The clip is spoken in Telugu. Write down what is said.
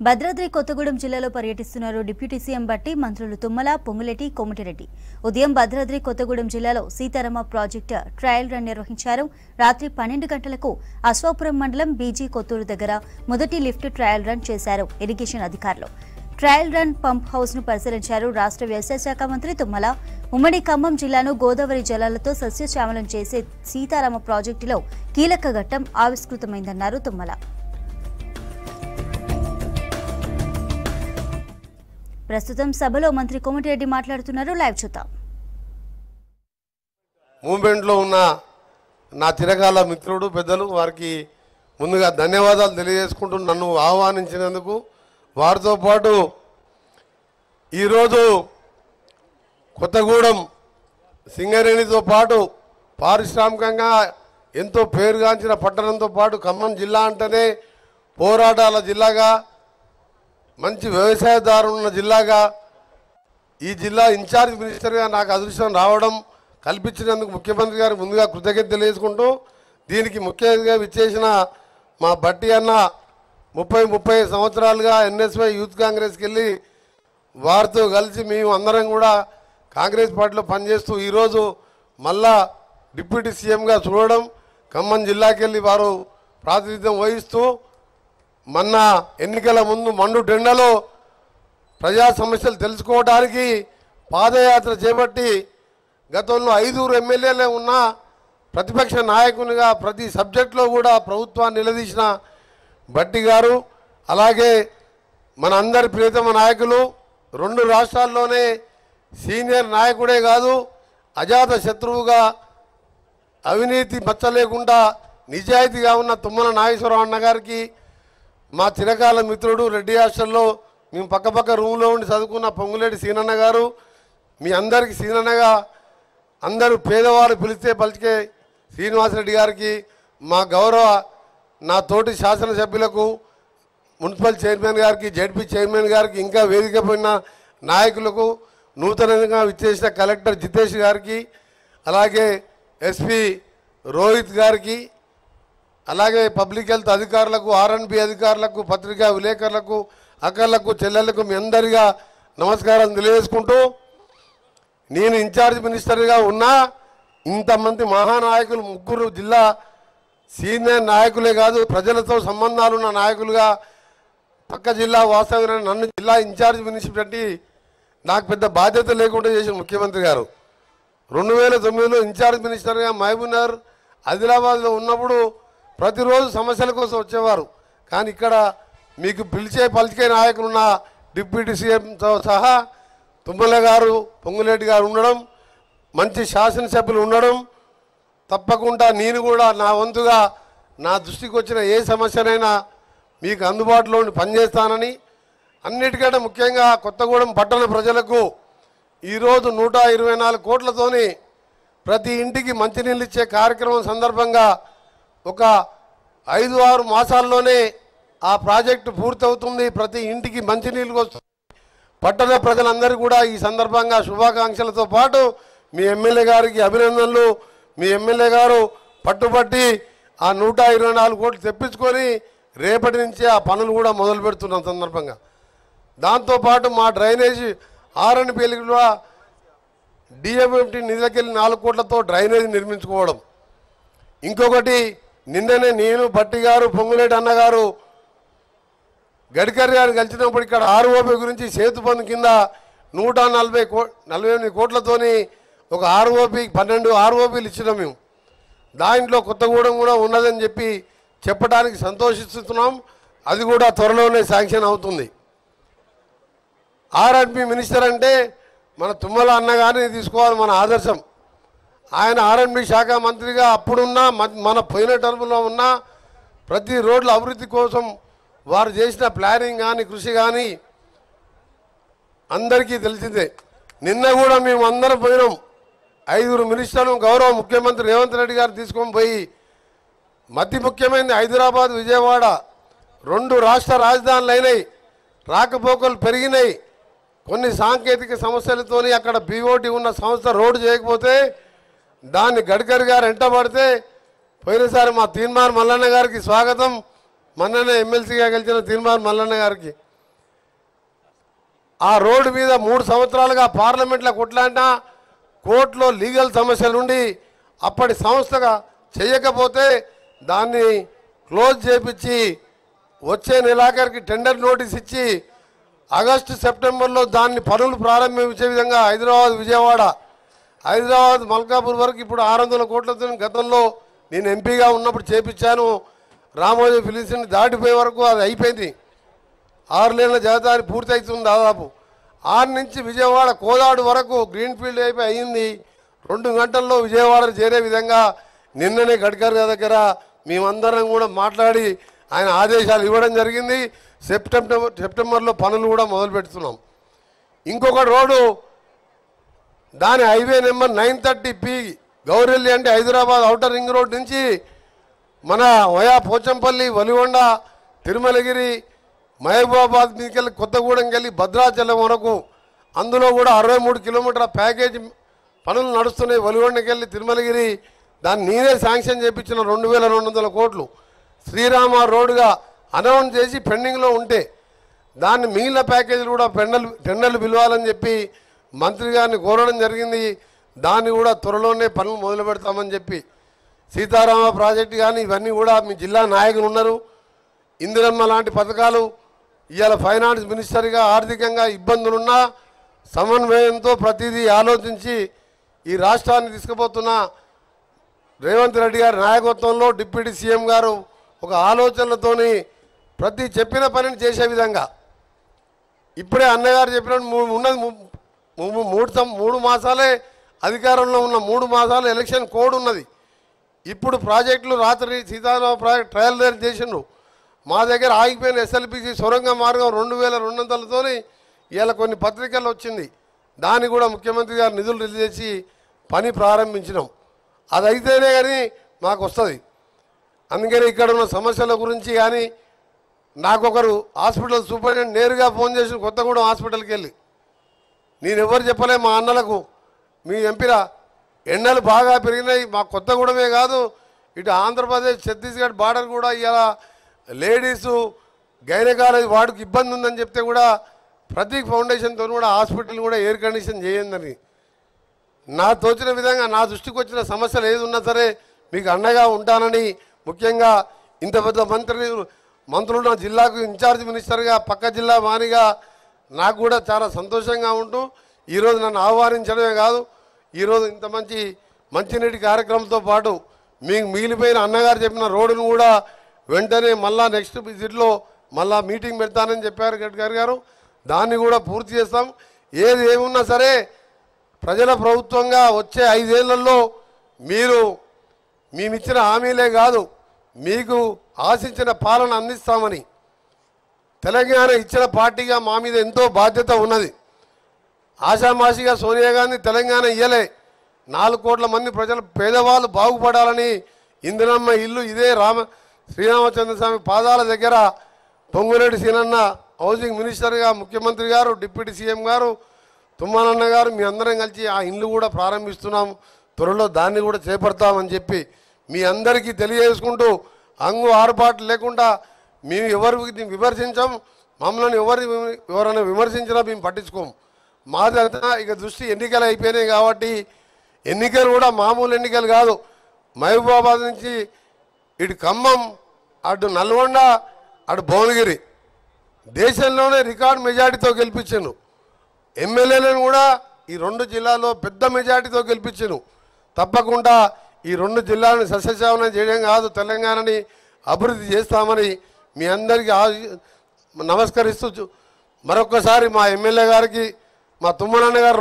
భద్రాద్రి కొత్తగూడెం జిల్లాలో పర్యటిస్తున్నారు డిప్యూటీ సీఎం బట్టి మంత్రులు తుమ్మల, పొంగులేటి, కోమటిరెడ్డి. ఉదయం భద్రాద్రి కొత్తగూడెం జిల్లాలో సీతారామ ప్రాజెక్టు ట్రయల్ రన్ నిర్వహించారు. రాత్రి 12 గంటలకు అశ్వాపురం మండలం బీజీ కొత్తూరు దగ్గర మొదటి లిఫ్ట్ ట్రయల్ రన్ చేశారు ఇరిగేషన్ అధికారులు. ట్రయల్ రన్ పంప్ హౌస్ ను పరిశీలించారు రాష్ట్ర వ్యవసాయ శాఖ మంత్రి తుమ్మల. ఉమ్మడి ఖమ్మం జిల్లాను గోదావరి జలాలతో సస్యశ్యామలం చేసే సీతారామ ప్రాజెక్టులో కీలక ఘట్టం ఆవిష్కృతమైందన్నారు తుమ్మల. ప్రస్తుతం సభలో మంత్రి కోమటిరెడ్డి మాట్లాడుతున్నారు. లైవ్ చూద్దాం. మూవ్మెంట్ లో ఉన్న నా చిరకాల మిత్రుడు పెద్దలు వారికి ముందుగా ధన్యవాదాలు తెలియజేసుకుంటూ నన్ను ఆహ్వానించినందుకు, వారితో పాటు ఈరోజు కొత్తగూడెం సింగరేణితో పాటు పారిశ్రామికంగా ఎంతో పేరుగాంచిన పట్టణంతో పాటు ఖమ్మం జిల్లా అంటేనే పోరాటాల జిల్లాగా, మంచి వ్యవసాయదారులు ఉన్న జిల్లాగా, ఈ జిల్లా ఇన్ఛార్జ్ మినిస్టర్గా నాకు అదృష్టం రావడం కల్పించినందుకు ముఖ్యమంత్రి గారికి ముందుగా కృతజ్ఞత తెలియజేసుకుంటూ, దీనికి ముఖ్యంగా విచ్చేసిన మా బట్టి అన్న 30 సంవత్సరాలుగా ఎన్ఎస్వై యూత్ కాంగ్రెస్కి వెళ్ళి వారితో కలిసి మేము అందరం కూడా కాంగ్రెస్ పార్టీలో పనిచేస్తూ ఈరోజు మళ్ళా డిప్యూటీ సీఎంగా చూడడం, ఖమ్మం జిల్లాకి వెళ్ళి వారు ప్రాతినిధ్యం వహిస్తూ మొన్న ఎన్నికల ముందు మండు టెండలో ప్రజా సమస్యలు తెలుసుకోవడానికి పాదయాత్ర చేపట్టి గతంలో 5 ఎమ్మెల్యేలే ఉన్న ప్రతిపక్ష నాయకునిగా ప్రతి సబ్జెక్టులో కూడా ప్రభుత్వాన్ని నిలదీసిన బట్టి గారు, అలాగే మన అందరి ప్రియతమ నాయకులు, 2 రాష్ట్రాల్లోనే సీనియర్ నాయకుడే కాదు అజాత శత్రువుగా అవినీతి మచ్చ లేకుండా నిజాయితీగా ఉన్న తుమ్మల నాగేశ్వరరావు అన్న గారికి, మా చిరకాల మిత్రుడు రెడ్డి హాస్టల్లో మేము పక్కపక్క రూమ్లో ఉండి చదువుకున్న పొంగులేటి సీనన్న గారు, మీ అందరికీ సీనన్నగా అందరూ పేదవాళ్ళు పిలిస్తే పలికే శ్రీనివాసరెడ్డి గారికి, మా గౌరవ నా తోటి శాసనసభ్యులకు, మున్సిపల్ చైర్మన్ గారికి, జడ్పీ చైర్మన్ గారికి, ఇంకా వేదిక పోయిన నాయకులకు, నూతనంగా విచ్చేసిన కలెక్టర్ జితేష్ గారికి, అలాగే ఎస్పీ రోహిత్ గారికి, అలాగే పబ్లిక్ హెల్త్ అధికారులకు, ఆర్ఎన్బి అధికారులకు, పత్రికా విలేకరులకు, అక్కర్లకు, చెల్లెళ్లకు మీ అందరిగా నమస్కారం తెలియజేసుకుంటూ, నేను ఇన్ఛార్జ్ మినిస్టర్గా ఉన్నా ఇంతమంది మహానాయకులు, 3 జిల్లా సీనియర్ నాయకులే కాదు ప్రజలతో సంబంధాలున్న నాయకులుగా పక్క జిల్లా వాస్తవంగా నన్ను జిల్లా ఇన్ఛార్జ్ మినిస్టర్ పెట్టి నాకు పెద్ద బాధ్యత లేకుండా చేసిన ముఖ్యమంత్రి గారు. 2009లో ఇన్ఛార్జ్ మినిస్టర్గా మహబూబ్నగర్, ఆదిలాబాద్లో ఉన్నప్పుడు ప్రతిరోజు సమస్యల కోసం వచ్చేవారు. కానీ ఇక్కడ మీకు పలికే నాయకులున్న డిప్యూటీ సీఎంతో సహా తుమ్మల గారు, పొంగులేటి గారు ఉండడం, మంచి శాసనసభ్యులు ఉండడం, తప్పకుండా నేను కూడా నా వంతుగా నా దృష్టికి వచ్చిన ఏ సమస్యనైనా మీకు అందుబాటులో పనిచేస్తానని, అన్నిటికంటే ముఖ్యంగా కొత్తగూడెం పట్టణ ప్రజలకు ఈరోజు 124 కోట్లతోని ప్రతి ఇంటికి మంచినీళ్ళు ఇచ్చే కార్యక్రమం సందర్భంగా ఒక 5-6 మాసాల్లోనే ఆ ప్రాజెక్టు పూర్తవుతుంది. ప్రతి ఇంటికి మంచినీళ్ళు వస్తుంది. పట్టణ ప్రజలందరూ కూడా ఈ సందర్భంగా శుభాకాంక్షలతో పాటు మీ ఎమ్మెల్యే గారికి అభినందనలు. మీ ఎమ్మెల్యే గారు పట్టుబట్టి ఆ 124 కోట్లు తెప్పించుకొని రేపటి నుంచి ఆ పనులు కూడా మొదలు పెడుతున్న సందర్భంగా, దాంతోపాటు మా డ్రైనేజీ ఆర్ఎన్బి కూడా డిఎంఎఫ్టీ నిధులకెళ్ళి 4 కోట్లతో డ్రైనేజీ నిర్మించుకోవడం. ఇంకొకటి నిన్ననే నేను, బట్టి గారు, పొంగులేటి అన్నగారు గడ్కరీ గారు కలిసినప్పుడు ఇక్కడ ఆర్ఓపి గురించి సేతు పన్ను కింద 148 కోట్లతోని ఒక ఆర్ఓపి 12 ఆర్ఓపీలు ఇచ్చినాం మేము. దాంట్లో కొత్తగూడెం కూడా ఉన్నదని చెప్పడానికి సంతోషిస్తున్నాం. అది కూడా త్వరలోనే శాంక్షన్ అవుతుంది. ఆర్ఎండ్బి మినిస్టర్ అంటే మన తుమ్మల అన్నగారిని తీసుకోవాలి మన ఆదర్శం. ఆయన ఆర్ఎండ్బి శాఖ మంత్రిగా అప్పుడున్న మన పోయిన టర్మ్లో ఉన్న ప్రతి రోడ్ల అభివృద్ధి కోసం వారు చేసిన ప్లానింగ్ కానీ కృషి కానీ అందరికీ తెలిసిందే. నిన్న కూడా మేము అందరం పోయినాం. 5 మినిస్టర్లు గౌరవ ముఖ్యమంత్రి రేవంత్ రెడ్డి గారు తీసుకొని పోయి, మధ్య ముఖ్యమైనది హైదరాబాద్, విజయవాడ 2 రాష్ట్ర రాజధానులు అయినాయి, రాకపోకలు పెరిగినాయి. కొన్ని సాంకేతిక సమస్యలతోని అక్కడ బీఓటీ ఉన్న సంస్థ రోడ్డు చేయకపోతే దాన్ని గడ్కరీ గారు వెంటబడితే పోయినసారి మా తీన్మార్ మల్లన్న గారికి స్వాగతం, మొన్ననే ఎమ్మెల్సీగా గెలిచిన తీన్మార్ మల్లన్న గారికి ఆ రోడ్డు మీద 3 సంవత్సరాలుగా పార్లమెంట్లో కొట్లాడినా కోర్టులో లీగల్ సమస్యలుండి అప్పటి సంస్థగా చేయకపోతే దాన్ని క్లోజ్ చేపించి వచ్చే నెలాఖరికి టెండర్ నోటీస్ ఇచ్చి ఆగస్టు సెప్టెంబర్లో దాన్ని పనులు ప్రారంభించే విధంగా హైదరాబాద్ మల్కాపూర్ వరకు ఇప్పుడు 600 కోట్లతో గతంలో నేను ఎంపీగా ఉన్నప్పుడు చేపించాను. రామోజీ ఫిలిమ్స్ని దాటిపోయే వరకు అది అయిపోయింది. 6 లేన్ల జాబితా పూర్తి అవుతుంది. దాదాపు 6 నుంచి విజయవాడ కోదాడు వరకు గ్రీన్ ఫీల్డ్ అయిపోయి అయ్యింది. 2 గంటల్లో విజయవాడ చేరే విధంగా నిన్ననే గడ్కరీ దగ్గర మేమందరం కూడా మాట్లాడి ఆయన ఆదేశాలు ఇవ్వడం జరిగింది. సెప్టెంబర్లో పనులు కూడా మొదలు పెడుతున్నాం. ఇంకొక రోడ్డు దాని హైవే నెంబర్ 930P గౌరెల్లి అంటే హైదరాబాద్ ఔటర్ రింగ్ రోడ్ నుంచి మన వయా పోచంపల్లి వలిగొండ తిరుమలగిరి మహబూబాబాద్ మీదకెళ్ళి కొత్తగూడెంకి వెళ్ళి భద్రాచలం వరకు అందులో కూడా 63 కిలోమీటర్ల ప్యాకేజీ పనులు నడుస్తున్నాయి. వలిగొండకి వెళ్ళి తిరుమలగిరి దాన్ని నేనే శాంక్షన్ చేయించిన 2200 కోట్లు శ్రీరామ రోడ్డుగా అనౌన్స్ చేసి పెండింగ్లో ఉంటే దాన్ని మిగిలిన ప్యాకేజీలు కూడా టెండర్లు పిలవాలని చెప్పి మంత్రి గారిని కోరడం జరిగింది. దాన్ని కూడా త్వరలోనే పనులు మొదలు పెడతామని చెప్పి సీతారామ ప్రాజెక్టు కానీ ఇవన్నీ కూడా మీ జిల్లా నాయకులు ఉన్నారు. ఇందిరమ్మ లాంటి పథకాలు ఇవాళ ఫైనాన్స్ మినిస్టర్గా ఆర్థికంగా ఇబ్బందులున్నా సమన్వయంతో ప్రతిదీ ఆలోచించి ఈ రాష్ట్రాన్ని తీసుకుపోతున్న రేవంత్ రెడ్డి గారి నాయకత్వంలో డిప్యూటీ సీఎం గారు ఒక ఆలోచనలతోని ప్రతి చెప్పిన పనిని చేసే విధంగా ఇప్పుడే అన్నగారు చెప్పినట్టు ఉన్నది 3 మాసాలే అధికారంలో ఉన్న 3 మాసాలు ఎలక్షన్ కోడ్ ఉన్నది. ఇప్పుడు ప్రాజెక్టులు రాత్రి సీతారామ ప్రాజెక్ట్ ట్రయల్ చేసిండ్రు. మా దగ్గర ఆగిపోయిన ఎస్ఎల్పిసి సొరంగ మార్గం 2200 ఇవాళ కొన్ని పత్రికల్లో వచ్చింది. దాన్ని కూడా ముఖ్యమంత్రి గారు నిధులు రిలీజ్ చేసి పని ప్రారంభించినాం. అది అయితేనే కానీ మాకు వస్తుంది. అందుకని ఇక్కడ ఉన్న సమస్యల గురించి కానీ నాకొకరు హాస్పిటల్ సూపరింటెండెంట్ నేరుగా ఫోన్ చేసి కొత్తగూడెం హాస్పిటల్కి వెళ్ళి నేను ఎవరు చెప్పలే మా అన్నలకు మీ ఎంపీరా ఎండలు బాగా పెరిగినాయి. మా కొత్తగూడెమే కాదు ఇటు ఆంధ్రప్రదేశ్ ఛత్తీస్గఢ్ బార్డర్ కూడా ఇవాళ లేడీసు గైనకాలజీ వాడికి ఇబ్బంది ఉందని చెప్తే కూడా ప్రతీక్ ఫౌండేషన్తో కూడా హాస్పిటల్ కూడా ఎయిర్ కండిషన్ చేయందని నా తోచిన విధంగా నా దృష్టికి వచ్చిన సమస్యలు ఏది ఉన్నా సరే మీకు అండగా ఉంటానని ముఖ్యంగా ఇంత పెద్ద మంత్రులు నా జిల్లాకు ఇన్ఛార్జ్ మినిస్టర్గా పక్క జిల్లా మానిగా నాకు కూడా చాలా సంతోషంగా ఉంటూ ఈరోజు నన్ను ఆహ్వానించడమే కాదు ఈరోజు ఇంత మంచినీటి కార్యక్రమంతో పాటు మీకు మిగిలిపోయిన అన్నగారు చెప్పిన రోడ్డును కూడా వెంటనే మళ్ళా నెక్స్ట్ విజిట్లో మళ్ళా మీటింగ్ పెడతానని చెప్పారు గడ్కరీ గారు. దాన్ని కూడా పూర్తి చేస్తాం. ఏది ఏమున్నా సరే ప్రజల ప్రభుత్వంగా వచ్చే 5 ఏళ్లలో మీరు మేమిచ్చిన హామీలే కాదు మీకు ఆశించిన పాలన అందిస్తామని తెలంగాణ ఇచ్చిన పార్టీగా మా మీద ఎంతో బాధ్యత ఉన్నది. ఆషామాషిగా సోనియా గాంధీ తెలంగాణ ఇయ్యలే. 4 కోట్ల మంది ప్రజలు పేదవాళ్ళు బాగుపడాలని ఇందిరమ్మ ఇల్లు ఇదే శ్రీరామచంద్రస్వామి పాదాల దగ్గర పొంగులేటి సీనన్న హౌసింగ్ మినిస్టర్గా ముఖ్యమంత్రి గారు డిప్యూటీ సీఎం గారు తుమ్మనన్న గారు మీ అందరం కలిసి ఆ ఇల్లు కూడా ప్రారంభిస్తున్నాం. త్వరలో దాన్ని కూడా చేపడతామని చెప్పి మీ అందరికీ తెలియజేసుకుంటూ అంగు ఆరుపాట్లు లేకుండా మేము ఎవరికి విమర్శించాం. మమ్మల్ని ఎవరైనా విమర్శించినా మేము పట్టించుకోము. మాదంతా ఇక దృష్టి ఎన్నికలు అయిపోయినాయి కాబట్టి ఎన్నికలు కూడా మామూలు ఎన్నికలు కాదు. మహబూబాబాద్ నుంచి ఇటు ఖమ్మం అటు నల్గొండ అటు భువనగిరి దేశంలోనే రికార్డు మెజార్టీతో గెలిపించాను. ఎమ్మెల్యేలను కూడా ఈ 2 జిల్లాల్లో పెద్ద మెజార్టీతో గెలిపించాను. తప్పకుండా ఈ 2 జిల్లాలను సస్యశావనం చేయడం కాదు తెలంగాణని అభివృద్ధి చేస్తామని మీ అందరికీ నమస్కరిస్తూ మరొక్కసారి మా ఎమ్మెల్యే గారికి మా తుమ్మనన్న గారు